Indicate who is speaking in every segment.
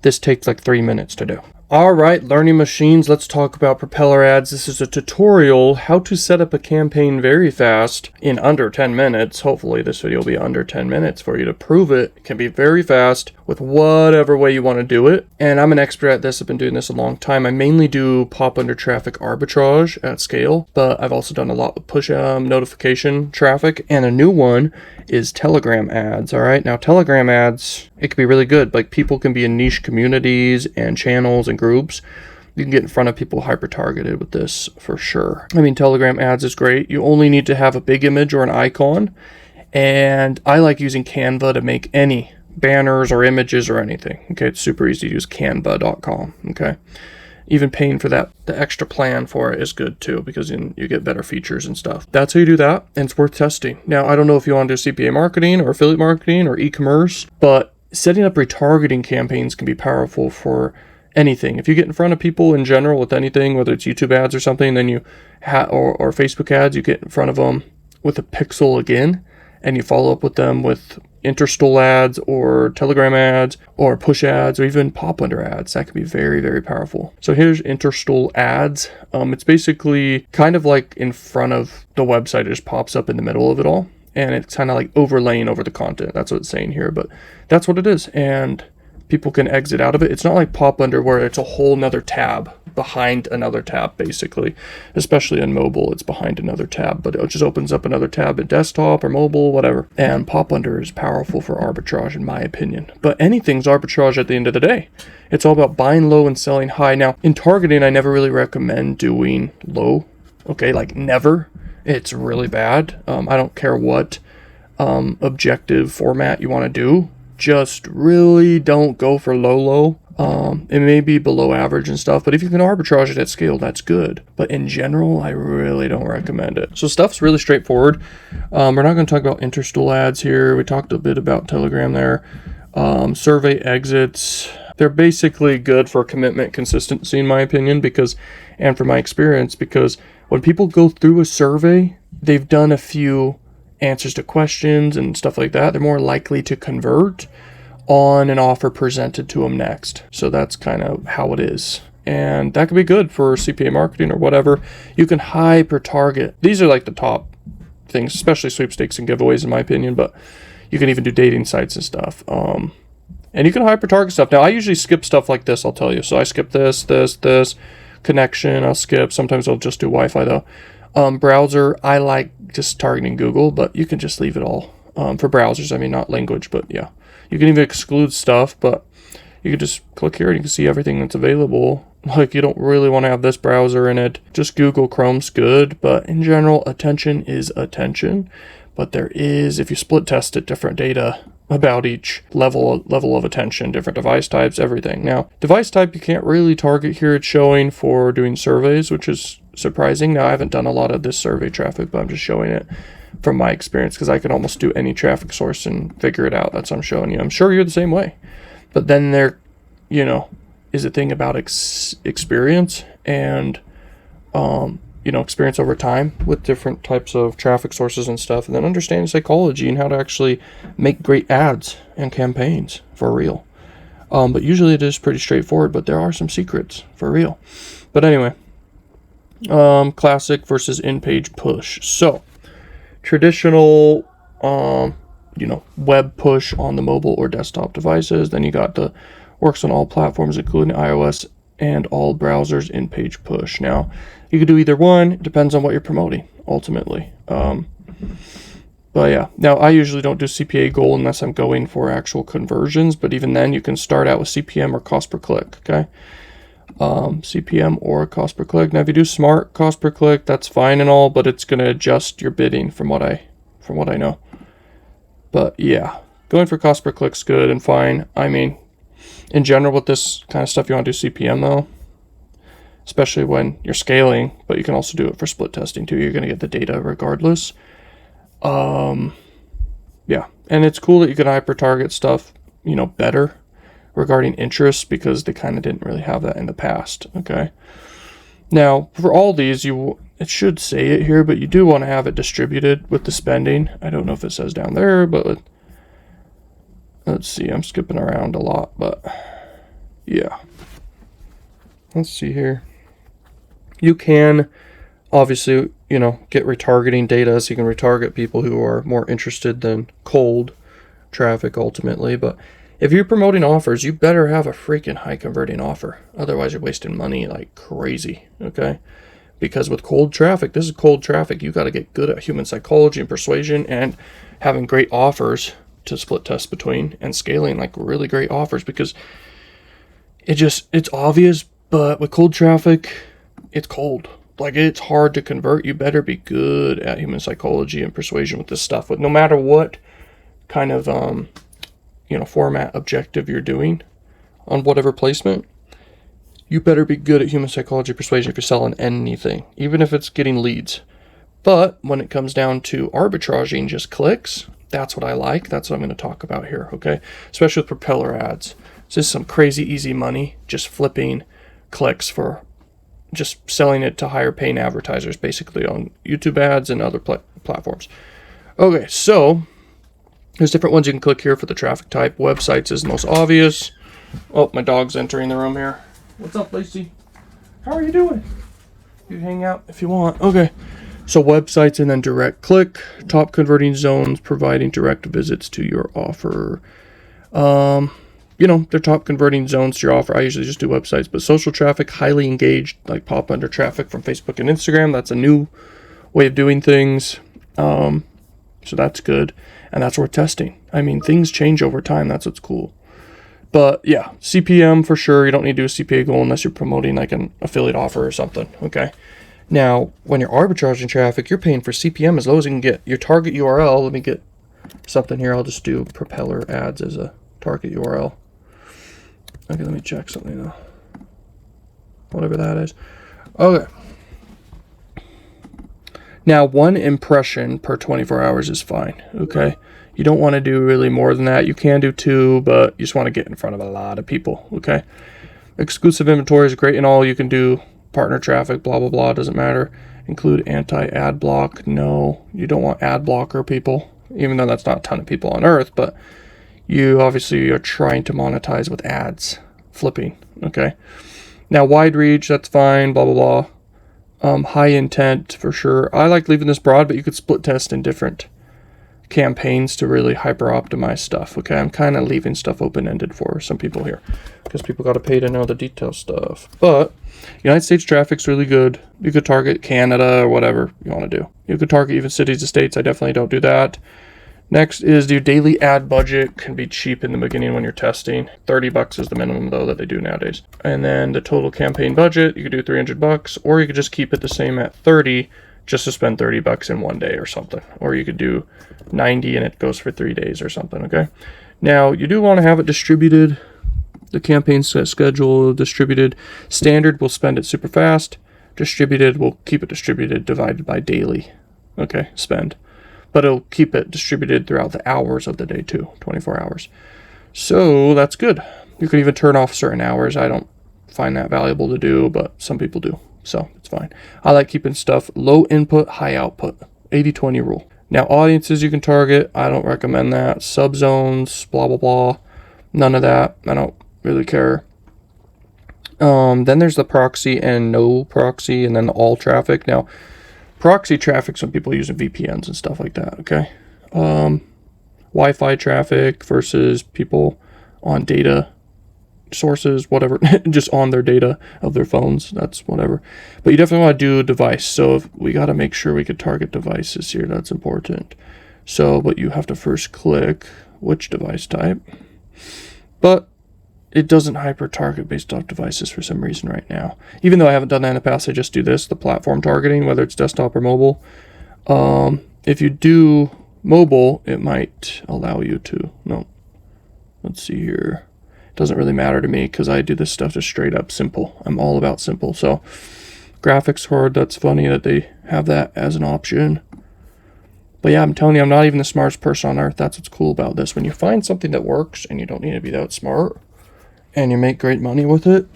Speaker 1: This takes like 3 minutes to do. All right, learning machines, let's talk about Propeller ads. This is a tutorial how to set up a campaign very fast in under 10 minutes. Hopefully this video will be under 10 minutes for you to prove it. It can be very fast with whatever way you want to do it. And I'm an expert at this. I've been doing this a long time. I mainly do pop under traffic arbitrage at scale, but I've also done a lot with push notification traffic. And a new one is Telegram ads. All right, now Telegram ads, it can be really good. Like people can be in niche communities and channels and groups. You can get in front of people hyper targeted with this for sure. I mean, Telegram ads is great. You only need to have a big image or an icon. And I like using Canva to make any banners or images or anything. Okay, it's super easy to use canva.com. Okay. Even paying for that, the extra plan for it is good too, because you get better features and stuff. That's how you do that, and it's worth testing. Now, I don't know if you want to do CPA marketing or affiliate marketing or e-commerce, but setting up retargeting campaigns can be powerful for anything. If you get in front of people in general with anything, whether it's YouTube ads or something, then you or Facebook ads, you get in front of them with a pixel again, and you follow up with them with interstitial ads or Telegram ads or push ads or even pop under ads. That can be very, very powerful. So here's interstitial ads. It's basically kind of like in front of the website. It just pops up in the middle of it all, and it's kind of like overlaying over the content. That's what it's saying here, but that's what it is. And people can exit out of it. It's not like pop under where it's a whole nother tab behind another tab, basically. Especially in mobile, it's behind another tab, but it just opens up another tab in desktop or mobile, whatever. And pop under is powerful for arbitrage, in my opinion. But anything's arbitrage at the end of the day. It's all about buying low and selling high. Now, in targeting, I never really recommend doing low. Okay, like never. It's really bad. I don't care what objective format you want to do. Just really don't go for low. It may be below average and stuff, but if you can arbitrage it at scale, that's good. But in general, I really don't recommend it. So stuff's really straightforward. We're not going to talk about interstitial ads here. We talked a bit about Telegram there. Survey exits. They're basically good for commitment consistency, in my opinion, and from my experience, because when people go through a survey, they've done a few answers to questions and stuff like that. They're more likely to convert on an offer presented to them next. So that's kind of how it is. And that could be good for CPA marketing or whatever. You can hyper target. These are like the top things, especially sweepstakes and giveaways, in my opinion, but you can even do dating sites and stuff. And you can hyper target stuff. Now, I usually skip stuff like this, I'll tell you. So I skip this, connection, I'll skip. Sometimes I'll just do Wi-Fi though. Browser, I like just targeting Google, but you can just leave it all. For browsers, I mean, not language, but yeah. You can even exclude stuff, but you can just click here and you can see everything that's available. Like, you don't really want to have this browser in it. Just Google Chrome's good, but in general, attention is attention. But there is, if you split test it, different data about each level of attention, different device types, everything. Now, device type you can't really target here. It's showing for doing surveys, which is surprising. Now, I haven't done a lot of this survey traffic, but I'm just showing it from my experience because I can almost do any traffic source and figure it out. That's what I'm showing you. I'm sure you're the same way. But then there, is a thing about experience and, experience over time with different types of traffic sources and stuff, and then understanding psychology and how to actually make great ads and campaigns for real. But usually it is pretty straightforward, but there are some secrets for real. But anyway, classic versus in-page push. So traditional, web push on the mobile or desktop devices. Then you got the works on all platforms, including iOS and all browsers in-page push. Now, you could do either one. It depends on what you're promoting, ultimately. But yeah, now I usually don't do CPA goal unless I'm going for actual conversions. But even then, you can start out with CPM or cost per click, okay? CPM or cost per click. Now, if you do smart cost per click, that's fine and all, but it's going to adjust your bidding from what I know. But yeah, going for cost per click's good and fine. I mean, in general, with this kind of stuff, you want to do CPM though, especially when you're scaling, but you can also do it for split testing too. You're going to get the data regardless. Yeah, and it's cool that you can hyper target stuff, better regarding interests, because they kind of didn't really have that in the past. Okay. Now, for all these, it should say it here, but you do want to have it distributed with the spending. I don't know if it says down there, but let's see. I'm skipping around a lot, but Yeah. Let's see here. You can obviously, get retargeting data, so you can retarget people who are more interested than cold traffic ultimately. But if you're promoting offers, you better have a freaking high converting offer. Otherwise, you're wasting money like crazy, okay? Because with cold traffic, this is cold traffic. You got to get good at human psychology and persuasion and having great offers to split test between and scaling like really great offers, because it's obvious, but with cold traffic, it's cold. Like, it's hard to convert. You better be good at human psychology and persuasion with this stuff. With no matter what kind of format objective you're doing on whatever placement, you better be good at human psychology persuasion if you're selling anything, even if it's getting leads. But when it comes down to arbitraging just clicks, that's what I like. That's what I'm going to talk about here, okay? Especially with Propeller ads. This is some crazy easy money, just flipping clicks for just selling it to higher paying advertisers, basically on YouTube ads and other platforms. Okay, so there's different ones you can click here for the traffic type. Websites is the most obvious. Oh, my dog's entering the room here. What's up, Lacey? How are you doing? You can hang out if you want. Okay, so websites and then direct click. Top converting zones, providing direct visits to your offer. They're top converting zones to your offer. I usually just do websites, but social traffic, highly engaged, like pop under traffic from Facebook and Instagram. That's a new way of doing things. So that's good. And that's worth testing. I mean, things change over time. That's what's cool. But yeah, CPM for sure. You don't need to do a CPA goal unless you're promoting like an affiliate offer or something. Okay. Now, when you're arbitraging traffic, you're paying for CPM as low as you can get. Your target URL, let me get something here. I'll just do Propeller ads as a target URL. Okay, let me check something though. Whatever that is. Okay. Now, 1 impression per 24 hours is fine, okay? You don't want to do really more than that. You can do 2, but you just want to get in front of a lot of people, okay? Exclusive inventory is great and all. You can do partner traffic, blah, blah, blah, doesn't matter. Include anti-ad block. No, you don't want ad blocker people, even though that's not a ton of people on earth, but you obviously are trying to monetize with ads, flipping, okay? Now, wide reach, that's fine, blah, blah, blah. High intent, for sure. I like leaving this broad, but you could split test in different campaigns to really hyper optimize stuff, okay? I'm kind of leaving stuff open-ended for some people here because people got to pay to know the detail stuff. But United States traffic's really good. You could target Canada or whatever you want to do. You could target even cities and states. I definitely don't do that. Next is your daily ad budget. Can be cheap in the beginning when you're testing. $30 is the minimum though that they do nowadays. And then the total campaign budget, you could do $300, or you could just keep it the same at 30 just to spend $30 in one day or something. Or you could do 90 and it goes for 3 days or something, okay? Now, you do want to have it distributed. The campaign schedule distributed. Standard will spend it super fast. Distributed will keep it distributed, divided by daily, okay, spend. But it'll keep it distributed throughout the hours of the day too, 24 hours. So that's good. You can even turn off certain hours. I don't find that valuable to do, but some people do, so it's fine. I like keeping stuff low input, high output, 80-20 rule. Now, audiences you can target, I don't recommend that. Subzones, blah, blah, blah, none of that. I don't really care. Then there's the proxy and no proxy, and then the all traffic. Now, proxy traffic, some people using VPNs and stuff like that, okay? Wi-Fi traffic versus people on data sources, whatever, just on their data of their phones, that's whatever. But you definitely want to do a device, so if we got to make sure we could target devices here, that's important. So, but you have to first click which device type. But it doesn't hyper-target based off devices for some reason right now. Even though I haven't done that in the past, I just do this, the platform targeting, whether it's desktop or mobile. If you do mobile, it might allow you to, no, let's see here. It doesn't really matter to me because I do this stuff just straight up simple. I'm all about simple. So graphics card, that's funny that they have that as an option. But yeah, I'm telling you, I'm not even the smartest person on earth. That's what's cool about this. When you find something that works and you don't need to be that smart, and you make great money with it,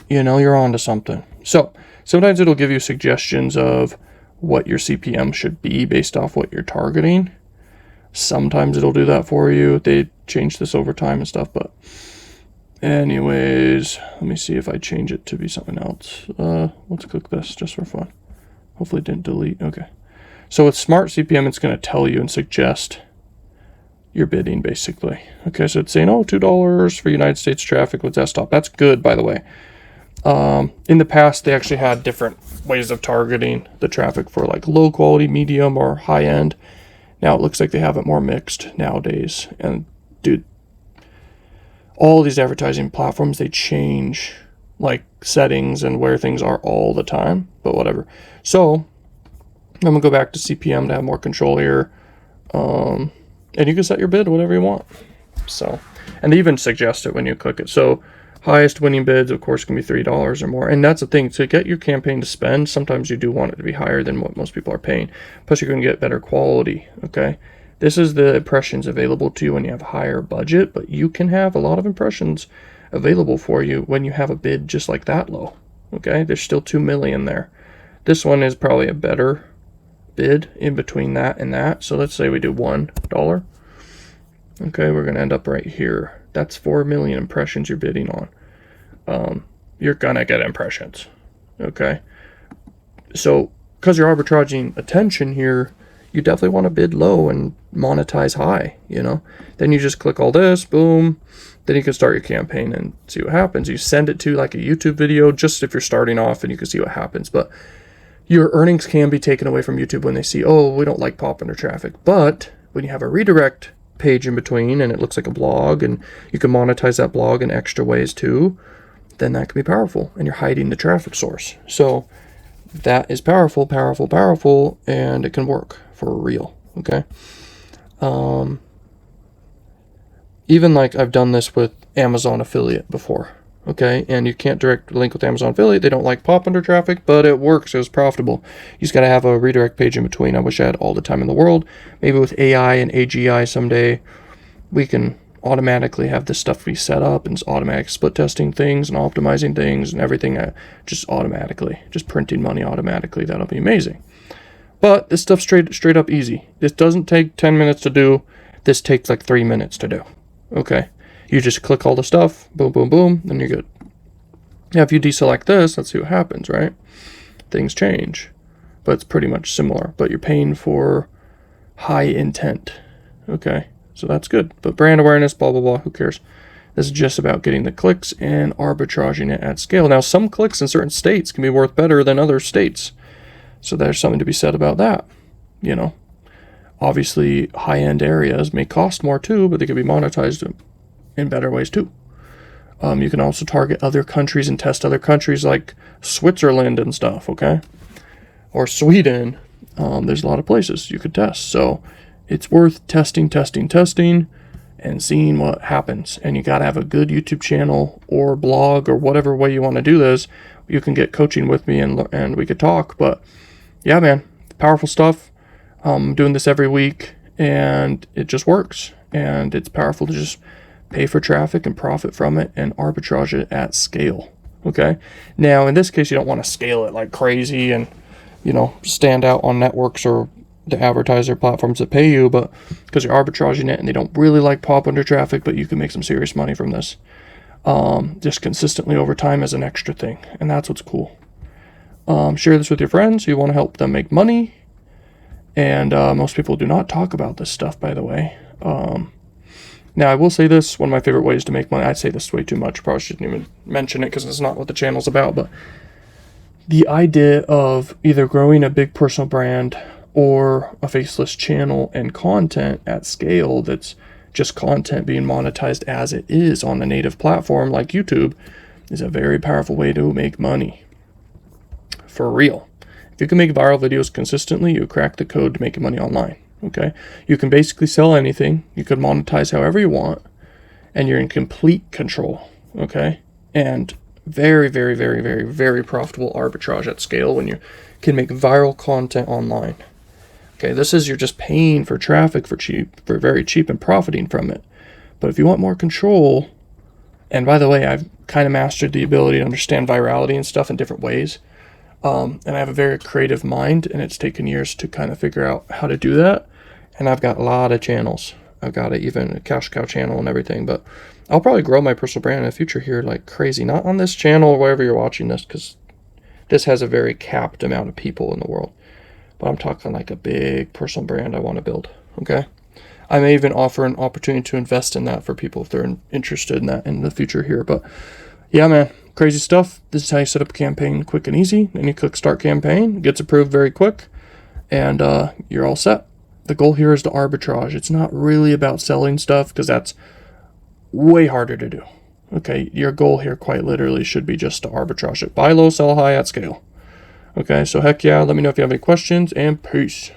Speaker 1: you know you're onto something. So sometimes it'll give you suggestions of what your CPM should be based off what you're targeting. Sometimes it'll do that for you. They change this over time and stuff, but Anyways, let me see if I change it to be something else. Let's click this just for fun. Hopefully it didn't delete. Okay. So with Smart CPM, it's going to tell you and suggest your bidding, basically. Okay, so it's saying, oh, $2 for United States traffic with desktop. That's good, by the way. In the past, they actually had different ways of targeting the traffic for like low quality, medium, or high end. Now it looks like they have it more mixed nowadays. And dude, all these advertising platforms, they change like settings and where things are all the time, but whatever. So I'm gonna go back to CPM to have more control here. And you can set your bid whatever you want. So, and they even suggest it when you click it. So highest winning bids, of course, can be $3 or more. And that's the thing, to get your campaign to spend, sometimes you do want it to be higher than what most people are paying. Plus, you're going to get better quality, okay? This is the impressions available to you when you have a higher budget, but you can have a lot of impressions available for you when you have a bid just like that low, okay? There's still 2 million there. This one is probably a better bid in between that and that. So let's say we do $1. Okay, we're going to end up right here. That's 4 million impressions you're bidding on. You're going to get impressions. Okay. So because you're arbitraging attention here, you definitely want to bid low and monetize high, you know. Then you just click all this, boom. Then you can start your campaign and see what happens. You send it to like a YouTube video just if you're starting off, and you can see what happens. But your earnings can be taken away from YouTube when they see, oh, we don't like pop-under traffic. But when you have a redirect page in between and it looks like a blog and you can monetize that blog in extra ways too, then that can be powerful, and you're hiding the traffic source. So that is powerful, powerful, powerful, and it can work for real, okay? Even like I've done this with Amazon affiliate before, okay? And you can't direct link with Amazon affiliate. They don't like pop-under traffic, but it works. It was profitable. You just got to have a redirect page in between. I wish I had all the time in the world. Maybe with AI and AGI someday, we can automatically have this stuff be set up and automatic split testing things and optimizing things and everything just automatically, just printing money automatically. That'll be amazing. But this stuff's straight up easy. This doesn't take 10 minutes to do. This takes like 3 minutes to do. Okay. You just click all the stuff, boom, boom, boom, then you're good. Now, if you deselect this, let's see what happens, right? Things change, but it's pretty much similar, but you're paying for high intent. Okay. So that's good. But brand awareness, blah, blah, blah, who cares? This is just about getting the clicks and arbitraging it at scale. Now, some clicks in certain states can be worth better than other states. So there's something to be said about that. You know, obviously high-end areas may cost more too, but they can be monetized in better ways too. You can also target other countries and test other countries like Switzerland and stuff, okay? Or Sweden. There's a lot of places you could test. So it's worth testing, and seeing what happens. And you got to have a good YouTube channel or blog or whatever way you want to do this. You can get coaching with me and we could talk. But yeah, man, powerful stuff. I'm doing this every week and it just works. And it's powerful to just pay for traffic and profit from it and arbitrage it at scale. Okay. Now, in this case, you don't want to scale it like crazy and, you know, stand out on networks or the advertiser platforms that pay you, but because you're arbitraging it and they don't really like pop-under traffic, but you can make some serious money from this just consistently over time as an extra thing. And that's what's cool. Share this with your friends. You want to help them make money. And most people do not talk about this stuff, by the way. Now, I will say this, one of my favorite ways to make money, I say this way too much, probably shouldn't even mention it because it's not what the channel's about, but the idea of either growing a big personal brand or a faceless channel and content at scale that's just content being monetized as it is on a native platform like YouTube is a very powerful way to make money. For real. If you can make viral videos consistently, you crack the code to making money online. Okay? You can basically sell anything. You can monetize however you want, and you're in complete control. Okay? And very, very, very, very, very profitable arbitrage at scale when you can make viral content online. Okay, this is you're just paying for traffic for very cheap and profiting from it. But if you want more control, and by the way, I've kind of mastered the ability to understand virality and stuff in different ways. And I have a very creative mind, and it's taken years to kind of figure out how to do that. And I've got a lot of channels. I've got even a cash cow channel and everything, but I'll probably grow my personal brand in the future here like crazy. Not on this channel or wherever you're watching this, because this has a very capped amount of people in the world. But I'm talking like a big personal brand I want to build, okay? I may even offer an opportunity to invest in that for people if they're interested in that in the future here. But yeah, man, crazy stuff. This is how you set up a campaign quick and easy. Then you click start campaign, it gets approved very quick, and you're all set. The goal here is to arbitrage. It's not really about selling stuff, because that's way harder to do. Okay, your goal here quite literally should be just to arbitrage it. Buy low, sell high at scale. Okay, so heck yeah, let me know if you have any questions, and peace.